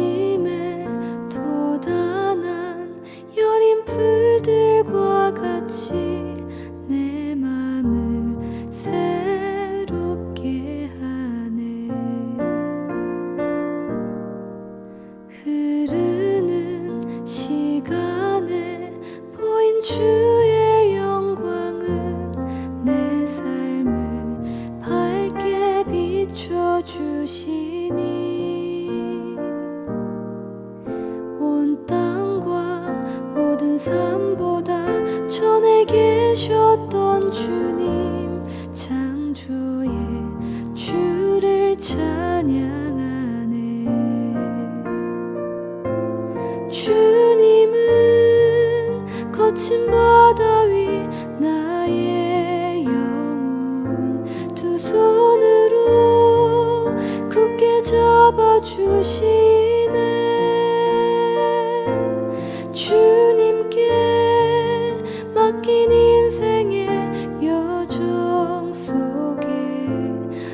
아침에 돋아난 여린 풀들과 같이 내 맘을 새롭게 하네. 흐르는 시간에 보인 주의 영광은 내 삶을 밝게 비춰주시니 온 땅과 모든 삶보다 전에 계셨던 주님 창조의 주를 찬양하네. 주님은 거친 바다 위 나의 영혼 두 손으로 굳게 잡아주시네. 주님께 맡긴 인생의 여정 속에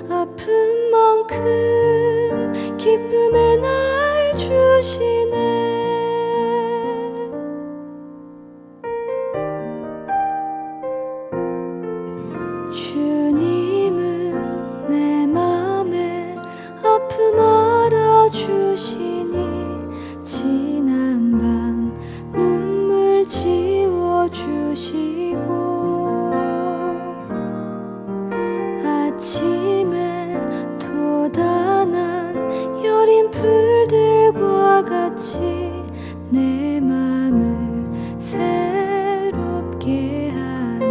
아픈 만큼 기쁨의 날 주시네. 주님은 내 맘에 아픔 알아주시니 지난 밤 눈물 지워주시고 아침에 돋아난 여린 풀들과 같이 내 맘을 새롭게 하네.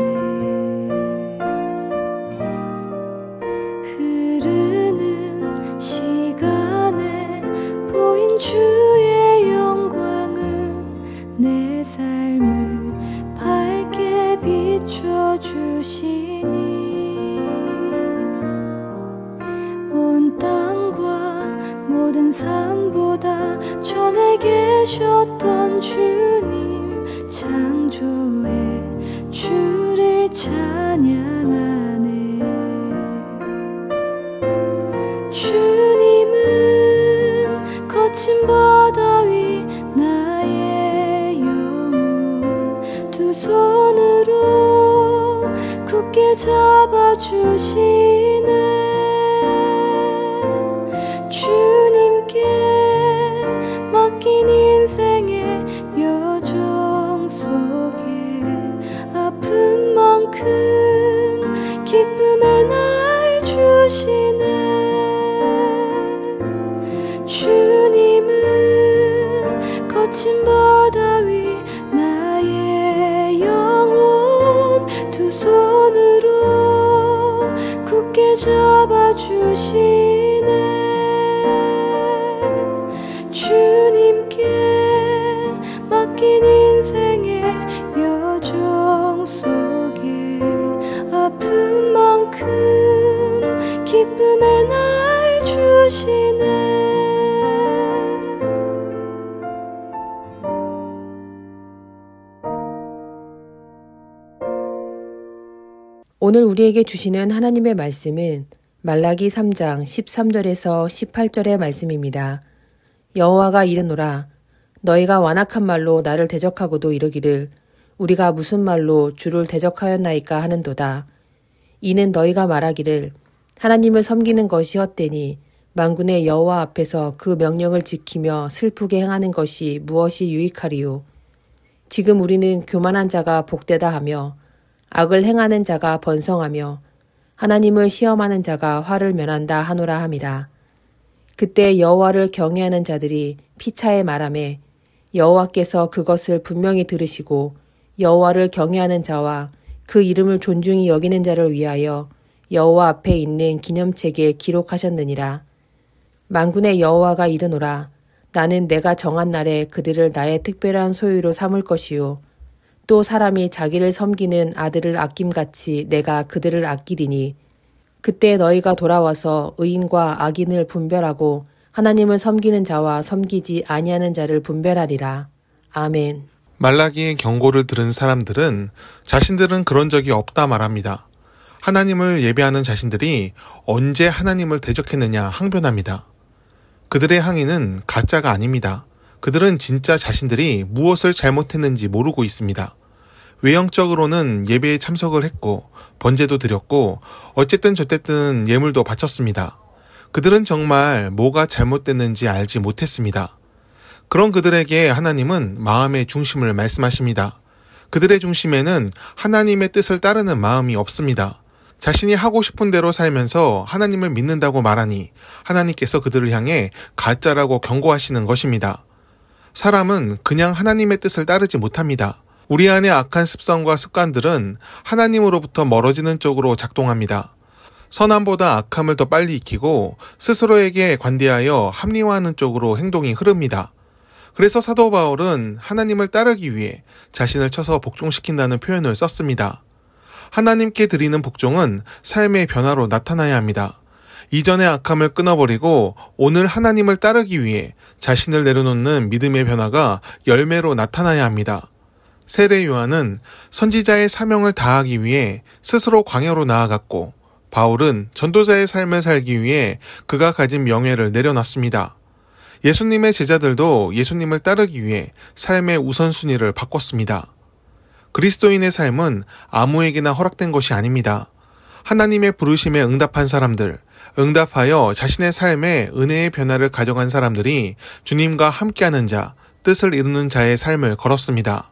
흐르는 시간에 보인 주의 영광은 내 삶을 밝게 비춰주시니 온 땅과 모든 삶보다 전에 계셨던 주님 창조의 주를 찬양하네. 주님은 거친 바다 위 나의 영혼 두 손으로 굳게 잡아주시네. 주님께 맡긴 인생의 여정 속에 아픈 만큼 기쁨의 날 주시네. 주님은 거친 바다 위 나의 영혼 두 손으로 굳게 잡아주시네. 주님께 맡긴 인생의 여정 속에 아픈 만큼 기쁨의 날 주시네. 오늘 우리에게 주시는 하나님의 말씀은 말라기 3장 13절에서 18절의 말씀입니다. 여호와가 이르노라 너희가 완악한 말로 나를 대적하고도 이르기를 우리가 무슨 말로 주를 대적하였나이까 하는도다. 이는 너희가 말하기를 하나님을 섬기는 것이 헛되니 만군의 여호와 앞에서 그 명령을 지키며 슬프게 행하는 것이 무엇이 유익하리요. 지금 우리는 교만한 자가 복되다 하며 악을 행하는 자가 번성하며 하나님을 시험하는 자가 화를 면한다 하노라 함이라. 그때 여호와를 경외하는 자들이 피차에 말하매 여호와께서 그것을 분명히 들으시고 여호와를 경외하는 자와 그 이름을 존중히 여기는 자를 위하여 여호와 앞에 있는 기념책에 기록하셨느니라. 만군의 여호와가 이르노라 나는 내가 정한 날에 그들을 나의 특별한 소유로 삼을 것이요 또 사람이 자기를 섬기는 아들을 아낌같이 내가 그들을 아끼리니 그때 너희가 돌아와서 의인과 악인을 분별하고 하나님을 섬기는 자와 섬기지 아니하는 자를 분별하리라. 아멘. 말라기의 경고를 들은 사람들은 자신들은 그런 적이 없다 말합니다. 하나님을 예배하는 자신들이 언제 하나님을 대적했느냐 항변합니다. 그들의 항의는 가짜가 아닙니다. 그들은 진짜 자신들이 무엇을 잘못했는지 모르고 있습니다. 외형적으로는 예배에 참석을 했고 번제도 드렸고 어쨌든 저쨌든 예물도 바쳤습니다. 그들은 정말 뭐가 잘못됐는지 알지 못했습니다. 그런 그들에게 하나님은 마음의 중심을 말씀하십니다. 그들의 중심에는 하나님의 뜻을 따르는 마음이 없습니다. 자신이 하고 싶은 대로 살면서 하나님을 믿는다고 말하니 하나님께서 그들을 향해 가짜라고 경고하시는 것입니다. 사람은 그냥 하나님의 뜻을 따르지 못합니다. 우리 안의 악한 습성과 습관들은 하나님으로부터 멀어지는 쪽으로 작동합니다. 선함보다 악함을 더 빨리 익히고 스스로에게 관대하여 합리화하는 쪽으로 행동이 흐릅니다. 그래서 사도 바울은 하나님을 따르기 위해 자신을 쳐서 복종시킨다는 표현을 썼습니다. 하나님께 드리는 복종은 삶의 변화로 나타나야 합니다. 이전의 악함을 끊어버리고 오늘 하나님을 따르기 위해 자신을 내려놓는 믿음의 변화가 열매로 나타나야 합니다. 세례 요한은 선지자의 사명을 다하기 위해 스스로 광야로 나아갔고 바울은 전도자의 삶을 살기 위해 그가 가진 명예를 내려놨습니다. 예수님의 제자들도 예수님을 따르기 위해 삶의 우선순위를 바꿨습니다. 그리스도인의 삶은 아무에게나 허락된 것이 아닙니다. 하나님의 부르심에 응답한 사람들, 응답하여 자신의 삶에 은혜의 변화를 가져간 사람들이 주님과 함께하는 자, 뜻을 이루는 자의 삶을 걸었습니다.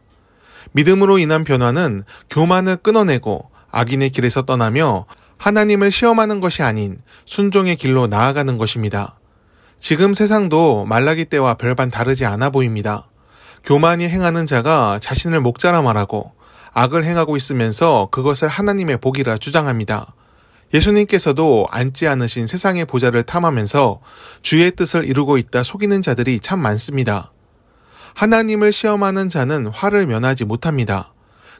믿음으로 인한 변화는 교만을 끊어내고 악인의 길에서 떠나며 하나님을 시험하는 것이 아닌 순종의 길로 나아가는 것입니다. 지금 세상도 말라기 때와 별반 다르지 않아 보입니다. 교만이 행하는 자가 자신을 목자라 말하고 악을 행하고 있으면서 그것을 하나님의 복이라 주장합니다. 예수님께서도 앉지 않으신 세상의 보좌를 탐하면서 주의 뜻을 이루고 있다 속이는 자들이 참 많습니다. 하나님을 시험하는 자는 화를 면하지 못합니다.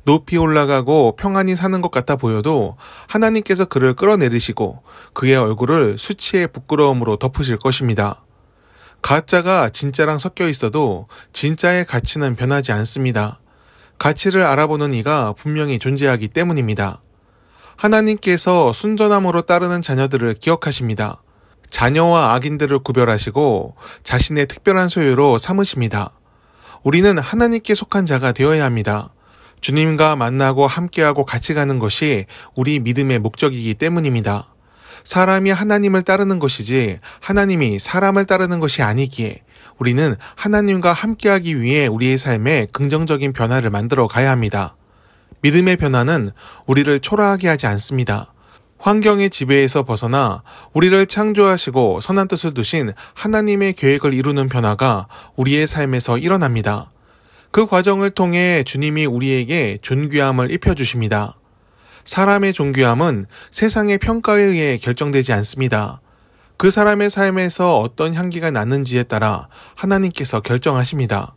높이 올라가고 평안히 사는 것 같아 보여도 하나님께서 그를 끌어내리시고 그의 얼굴을 수치의 부끄러움으로 덮으실 것입니다. 가짜가 진짜랑 섞여 있어도 진짜의 가치는 변하지 않습니다. 가치를 알아보는 이가 분명히 존재하기 때문입니다. 하나님께서 순전함으로 따르는 자녀들을 기억하십니다. 자녀와 악인들을 구별하시고 자신의 특별한 소유로 삼으십니다. 우리는 하나님께 속한 자가 되어야 합니다. 주님과 만나고 함께하고 같이 가는 것이 우리 믿음의 목적이기 때문입니다. 사람이 하나님을 따르는 것이지 하나님이 사람을 따르는 것이 아니기에 우리는 하나님과 함께하기 위해 우리의 삶에 긍정적인 변화를 만들어 가야 합니다. 믿음의 변화는 우리를 초라하게 하지 않습니다. 환경의 지배에서 벗어나 우리를 창조하시고 선한 뜻을 두신 하나님의 계획을 이루는 변화가 우리의 삶에서 일어납니다. 그 과정을 통해 주님이 우리에게 존귀함을 입혀주십니다. 사람의 존귀함은 세상의 평가에 의해 결정되지 않습니다. 그 사람의 삶에서 어떤 향기가 나는지에 따라 하나님께서 결정하십니다.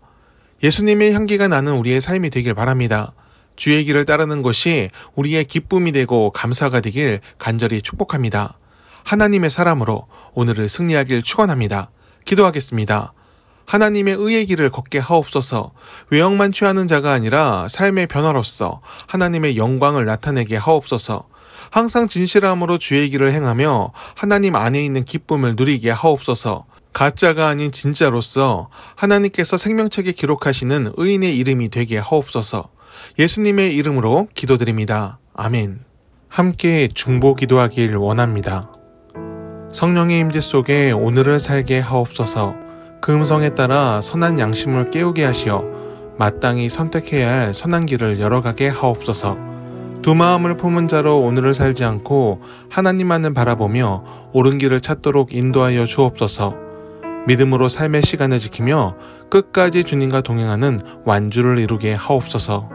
예수님의 향기가 나는 우리의 삶이 되길 바랍니다. 주의 길을 따르는 것이 우리의 기쁨이 되고 감사가 되길 간절히 축복합니다. 하나님의 사람으로 오늘을 승리하길 축원합니다. 기도하겠습니다. 하나님의 의의 길을 걷게 하옵소서. 외형만 취하는 자가 아니라 삶의 변화로서 하나님의 영광을 나타내게 하옵소서. 항상 진실함으로 주의 길을 행하며 하나님 안에 있는 기쁨을 누리게 하옵소서. 가짜가 아닌 진짜로서 하나님께서 생명책에 기록하시는 의인의 이름이 되게 하옵소서. 예수님의 이름으로 기도드립니다. 아멘. 함께 중보 기도하길 원합니다. 성령의 임재 속에 오늘을 살게 하옵소서. 그 음성에 따라 선한 양심을 깨우게 하시어 마땅히 선택해야 할 선한 길을 열어가게 하옵소서. 두 마음을 품은 자로 오늘을 살지 않고 하나님만을 바라보며 옳은 길을 찾도록 인도하여 주옵소서. 믿음으로 삶의 시간을 지키며 끝까지 주님과 동행하는 완주를 이루게 하옵소서.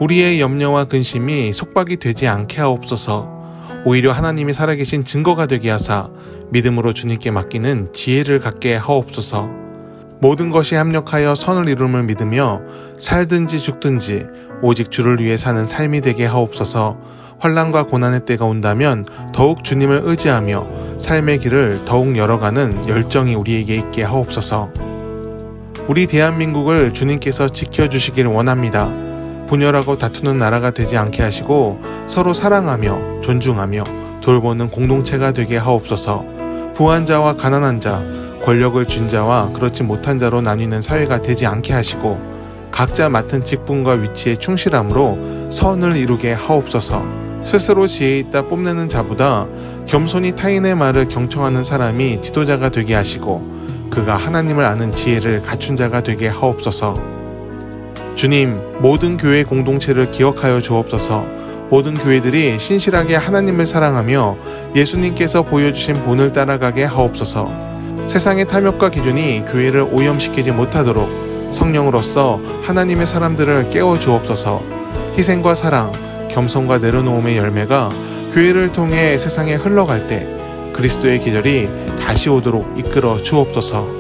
우리의 염려와 근심이 속박이 되지 않게 하옵소서. 오히려 하나님이 살아계신 증거가 되게 하사 믿음으로 주님께 맡기는 지혜를 갖게 하옵소서. 모든 것이 합력하여 선을 이룸을 믿으며 살든지 죽든지 오직 주를 위해 사는 삶이 되게 하옵소서. 환난과 고난의 때가 온다면 더욱 주님을 의지하며 삶의 길을 더욱 열어가는 열정이 우리에게 있게 하옵소서. 우리 대한민국을 주님께서 지켜주시길 원합니다. 분열하고 다투는 나라가 되지 않게 하시고 서로 사랑하며 존중하며 돌보는 공동체가 되게 하옵소서. 부한 자와 가난한 자, 권력을 쥔 자와 그렇지 못한 자로 나뉘는 사회가 되지 않게 하시고 각자 맡은 직분과 위치에 충실함으로 선을 이루게 하옵소서. 스스로 지혜 있다 뽐내는 자보다 겸손히 타인의 말을 경청하는 사람이 지도자가 되게 하시고 그가 하나님을 아는 지혜를 갖춘 자가 되게 하옵소서. 주님, 모든 교회 공동체를 기억하여 주옵소서. 모든 교회들이 신실하게 하나님을 사랑하며 예수님께서 보여주신 본을 따라가게 하옵소서. 세상의 탐욕과 기준이 교회를 오염시키지 못하도록 성령으로서 하나님의 사람들을 깨워 주옵소서. 희생과 사랑, 겸손과 내려놓음의 열매가 교회를 통해 세상에 흘러갈 때 그리스도의 계절이 다시 오도록 이끌어 주옵소서.